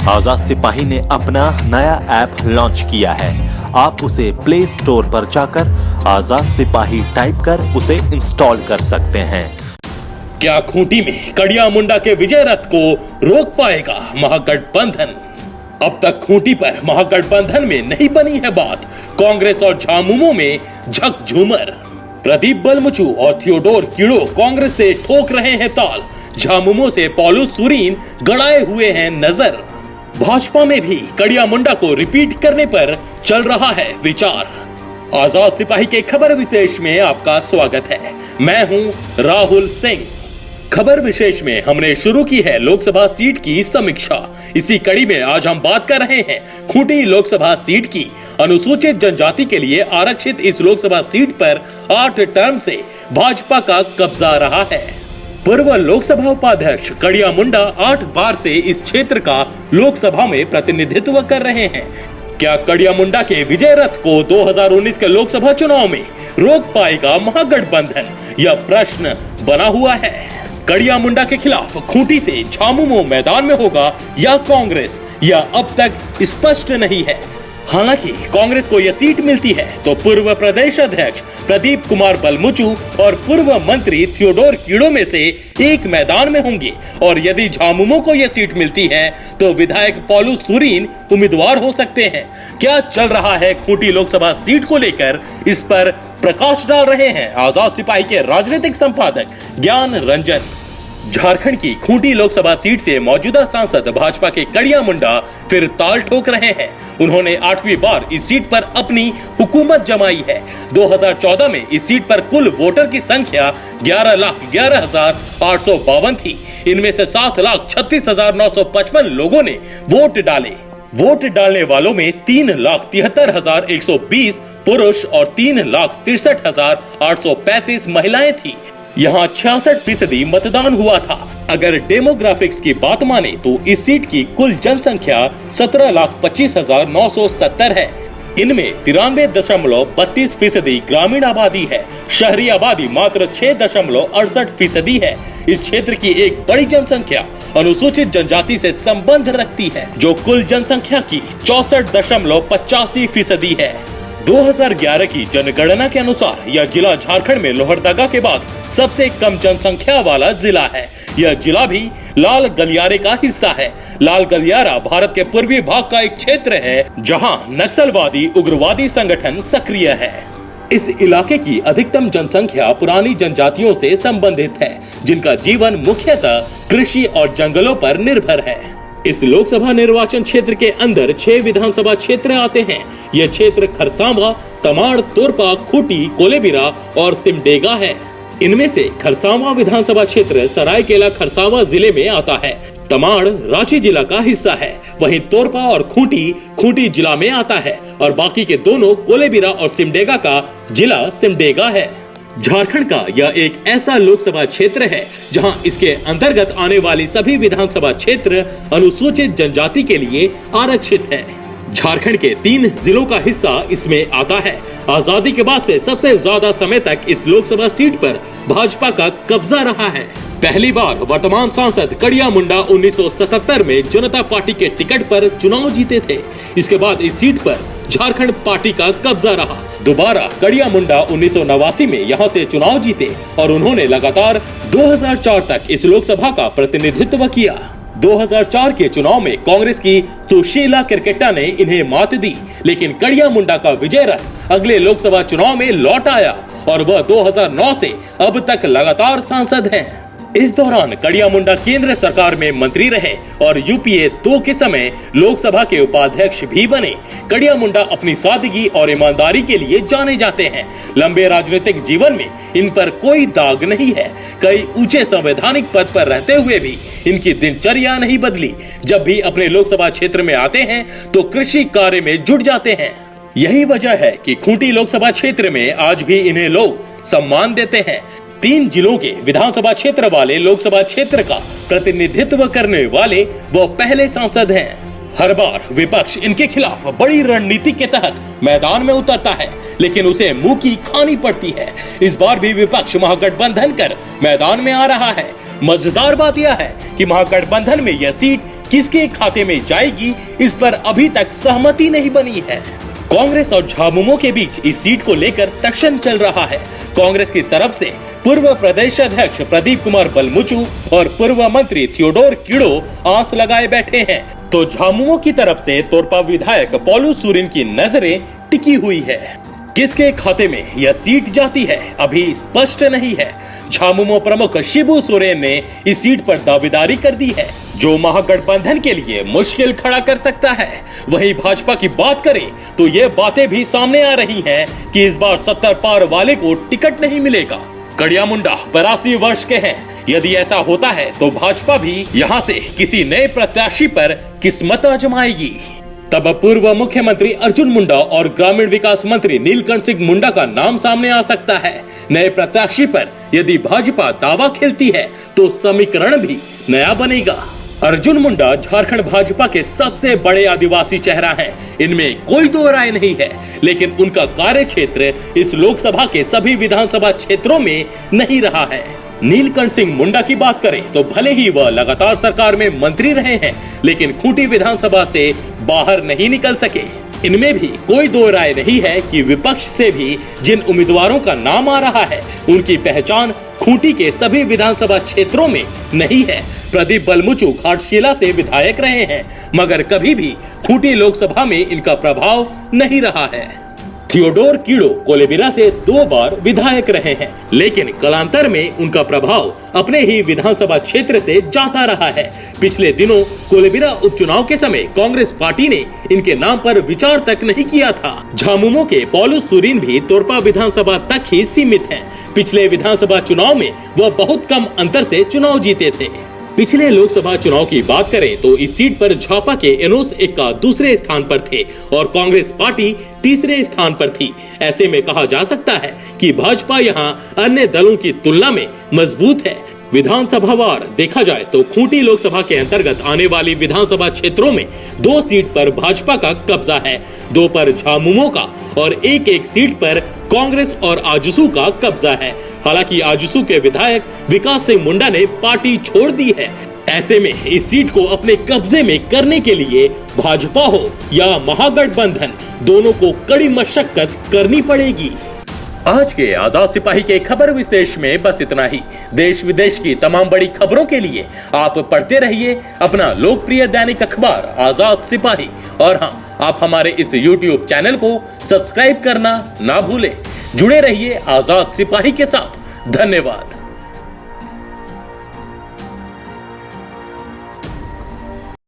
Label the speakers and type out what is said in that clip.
Speaker 1: आजाद सिपाही ने अपना नया ऐप लॉन्च किया है। आप उसे प्ले स्टोर पर जाकर आजाद सिपाही टाइप कर उसे इंस्टॉल कर सकते हैं।
Speaker 2: क्या खूंटी में कड़िया मुंडा के विजय रथ को रोक पाएगा महागठबंधन? अब तक खूंटी पर महागठबंधन में नहीं बनी है बात। कांग्रेस और झामुमो में झकझूमर। प्रदीप बलमुचू और थियोडोर कीड़ो कांग्रेस से ठोक रहे हैं ताल। झामुमो से पॉलुस सुरीन गड़ाए हुए हैं नजर। भाजपा में भी कड़िया मुंडा को रिपीट करने पर चल रहा है विचार। आजाद सिपाही के खबर विशेष में आपका स्वागत है। मैं हूं राहुल सिंह। खबर विशेष में हमने शुरू की है लोकसभा सीट की समीक्षा। इसी कड़ी में आज हम बात कर रहे हैं खूंटी लोकसभा सीट की। अनुसूचित जनजाति के लिए आरक्षित इस लोकसभा सीट पर 8 टर्म से भाजपा का कब्जा रहा है। पूर्व लोकसभा उपाध्यक्ष कड़िया मुंडा 8 बार से इस क्षेत्र का लोकसभा में प्रतिनिधित्व कर रहे हैं। क्या कड़िया मुंडा के विजय रथ को 2019 के लोकसभा चुनाव में रोक पाएगा महागठबंधन? यह प्रश्न बना हुआ है। कड़िया मुंडा के खिलाफ खूंटी से झामुमो मैदान में होगा या कांग्रेस, यह अब तक स्पष्ट नहीं है। हालांकि कांग्रेस को यह सीट मिलती है तो पूर्व प्रदेश अध्यक्ष प्रदीप कुमार बलमुचू और पूर्व मंत्री थियोडोर कीड़ो में से एक मैदान में होंगे, और यदि झामुमो को यह सीट मिलती है तो विधायक पॉलुस सुरीन उम्मीदवार हो सकते हैं। क्या चल रहा है खूंटी लोकसभा सीट को लेकर, इस पर प्रकाश डाल रहे हैं आजाद सिपाही के राजनीतिक संपादक ज्ञान रंजन। झारखंड की खूंटी लोकसभा सीट से मौजूदा सांसद भाजपा के कड़िया मुंडा फिर ताल ठोक रहे हैं। उन्होंने 8वीं बार इस सीट पर अपनी हुकूमत जमाई है। 2014 में इस सीट पर कुल वोटर की संख्या 11,11,852 थी। इनमें से 7,36,955 लोगों ने वोट डाले। वोट डालने वालों में 3,73,120 पुरुष और 3,63,835 महिलाएं थी। यहाँ 66% मतदान हुआ था। अगर डेमोग्राफिक्स की बात माने तो इस सीट की कुल जनसंख्या 17,25,970 है। इनमें 93.32% ग्रामीण आबादी है। शहरी आबादी मात्र 6.68% है। इस क्षेत्र की एक बड़ी जनसंख्या अनुसूचित जनजाति से संबंध रखती है, जो कुल जनसंख्या की 64.85% है। 2011 की जनगणना के अनुसार यह जिला झारखंड में लोहरदगा के बाद सबसे कम जनसंख्या वाला जिला है। यह जिला भी लाल गलियारे का हिस्सा है। लाल गलियारा भारत के पूर्वी भाग का एक क्षेत्र है जहां नक्सलवादी उग्रवादी संगठन सक्रिय है। इस इलाके की अधिकतम जनसंख्या पुरानी जनजातियों से संबंधित है, जिनका जीवन मुख्यतः कृषि और जंगलों पर निर्भर है। इस लोकसभा निर्वाचन क्षेत्र के अंदर 6 विधानसभा क्षेत्र आते हैं। ये क्षेत्र खरसावा, तमाड़, तोरपा, खूंटी, कोलेबिरा और सिमडेगा है। इनमें से खरसावा विधानसभा क्षेत्र सरायकेला खरसावा जिले में आता है। तमाड़ रांची जिला का हिस्सा है। वहीं तोरपा और खूंटी जिला में आता है, और बाकी के दोनों कोलेबिरा और सिमडेगा का जिला सिमडेगा है। झारखंड का यह एक ऐसा लोकसभा क्षेत्र है जहां इसके अंतर्गत आने वाली सभी विधानसभा क्षेत्र अनुसूचित जनजाति के लिए आरक्षित है। झारखंड के 3 जिलों का हिस्सा इसमें आता है। आजादी के बाद से सबसे ज्यादा समय तक इस लोकसभा सीट पर भाजपा का कब्जा रहा है। पहली बार वर्तमान सांसद कड़िया मुंडा 1977 में जनता पार्टी के टिकट पर चुनाव जीते थे। इसके बाद इस सीट पर झारखंड पार्टी का कब्जा रहा। दोबारा कड़िया मुंडा 1989 में यहां से चुनाव जीते और उन्होंने लगातार 2004 तक इस लोकसभा का प्रतिनिधित्व किया। 2004 के चुनाव में कांग्रेस की सुशीला किरकेटा ने इन्हें मात दी, लेकिन कड़िया मुंडा का विजय रथ अगले लोकसभा चुनाव में लौट आया और वह 2009 से अब तक लगातार सांसद हैं। इस दौरान कड़िया मुंडा केंद्र सरकार में मंत्री रहे और यूपीए 2 के समय लोकसभा के उपाध्यक्ष भी बने। कड़िया मुंडा अपनी सादगी और ईमानदारी के लिए जाने जाते हैं। लंबे राजनीतिक जीवन में इन पर कोई दाग नहीं है। कई ऊंचे संवैधानिक पद पर रहते हुए भी इनकी दिनचर्या नहीं बदली। जब भी अपने लोकसभा क्षेत्र में आते हैं तो कृषि कार्य में जुट जाते हैं। यही वजह है कि खूंटी लोकसभा क्षेत्र में आज भी इन्हें लोग सम्मान देते हैं। 3 जिलों के विधानसभा क्षेत्र वाले लोकसभा क्षेत्र का प्रतिनिधित्व करने वाले वो पहले सांसद हैं। हर बार विपक्ष इनके खिलाफ बड़ी रणनीति के तहत मैदान में उतरता है, लेकिन उसे मुंह की खानी पड़ती है। इस बार भी विपक्ष महागठबंधन कर मैदान में आ रहा है। मजेदार बात यह है कि महागठबंधन में यह सीट किसके खाते में जाएगी, इस पर अभी तक सहमति नहीं बनी है। कांग्रेस और झामुमो के बीच इस सीट को लेकर टक्शन चल रहा है। कांग्रेस की तरफ से पूर्व प्रदेश अध्यक्ष प्रदीप कुमार बलमुचु और पूर्व मंत्री थियोडोर कीड़ो आस लगाए बैठे हैं, तो झामुमो की तरफ से तोरपा विधायक पौलू सुरिन की नजरें टिकी हुई है। किसके खाते में यह सीट जाती है अभी स्पष्ट नहीं है। झामुमो प्रमुख शिबू सोरेन ने इस सीट पर दावेदारी कर दी है, जो महागठबंधन के लिए मुश्किल खड़ा कर सकता है। वहीं भाजपा की बात करें तो ये बातें भी सामने आ रही हैं कि इस बार 70 पार वाले को टिकट नहीं मिलेगा। कड़िया मुंडा 82 वर्ष के हैं। यदि ऐसा होता है तो भाजपा भी यहाँ से किसी नए प्रत्याशी पर किस्मत आजमाएगी। तब पूर्व मुख्यमंत्री अर्जुन मुंडा और ग्रामीण विकास मंत्री नीलकंठ सिंह मुंडा का नाम सामने आ सकता है। नए प्रत्याशी पर यदि भाजपा दावा खेलती है तो समीकरण भी नया बनेगा। अर्जुन मुंडा झारखंड भाजपा के सबसे बड़े आदिवासी चेहरा हैं। इनमें कोई दो राय नहीं है, लेकिन उनका कार्य क्षेत्र इस लोकसभा के सभी विधानसभा क्षेत्रों में नहीं रहा है। नीलकंठ सिंह मुंडा की बात करें तो भले ही वह लगातार सरकार में मंत्री रहे हैं, लेकिन खूंटी विधानसभा से बाहर नहीं निकल सके। इनमें भी कोई दो राय नहीं है कि विपक्ष से भी जिन उम्मीदवारों का नाम आ रहा है, उनकी पहचान खूंटी के सभी विधानसभा क्षेत्रों में नहीं है। प्रदीप बलमुचु घाटशिला से विधायक रहे हैं, मगर कभी भी खूंटी लोकसभा में इनका प्रभाव नहीं रहा है। थियोडोर कीड़ो कोलेबिरा से 2 बार विधायक रहे हैं, लेकिन कालांतर में उनका प्रभाव अपने ही विधानसभा क्षेत्र से जाता रहा है। पिछले दिनों कोलेबिरा उपचुनाव के समय कांग्रेस पार्टी ने इनके नाम पर विचार तक नहीं किया था। झामुमो के पौलू सुरिन भी तोरपा विधानसभा तक ही सीमित हैं। पिछले विधानसभा चुनाव में वह बहुत कम अंतर से चुनाव जीते थे। पिछले लोकसभा चुनाव की बात करें तो इस सीट पर झापा के एनोस एक्का दूसरे स्थान पर थे और कांग्रेस पार्टी तीसरे स्थान पर थी। ऐसे में कहा जा सकता है कि भाजपा यहां अन्य दलों की तुलना में मजबूत है। विधानसभावार देखा जाए तो खूंटी लोकसभा के अंतर्गत आने वाली विधानसभा क्षेत्रों में 2 सीट पर भाजपा का कब्जा है, 2 पर झामुमो का और एक सीट पर कांग्रेस और आजसू का कब्जा है। हालांकि आजसू के विधायक विकास सिंह मुंडा ने पार्टी छोड़ दी है। ऐसे में इस सीट को अपने कब्जे में करने के लिए भाजपा हो या महागठबंधन, दोनों को कड़ी मशक्कत करनी पड़ेगी। आज के आजाद सिपाही के खबर विश्लेषण में बस इतना ही। देश विदेश की तमाम बड़ी खबरों के लिए आप पढ़ते रहिए अपना लोकप्रिय दैनिक अखबार आजाद सिपाही। और हाँ, आप हमारे इस YouTube चैनल को सब्सक्राइब करना ना भूलें। जुड़े रहिए आजाद सिपाही के साथ। धन्यवाद।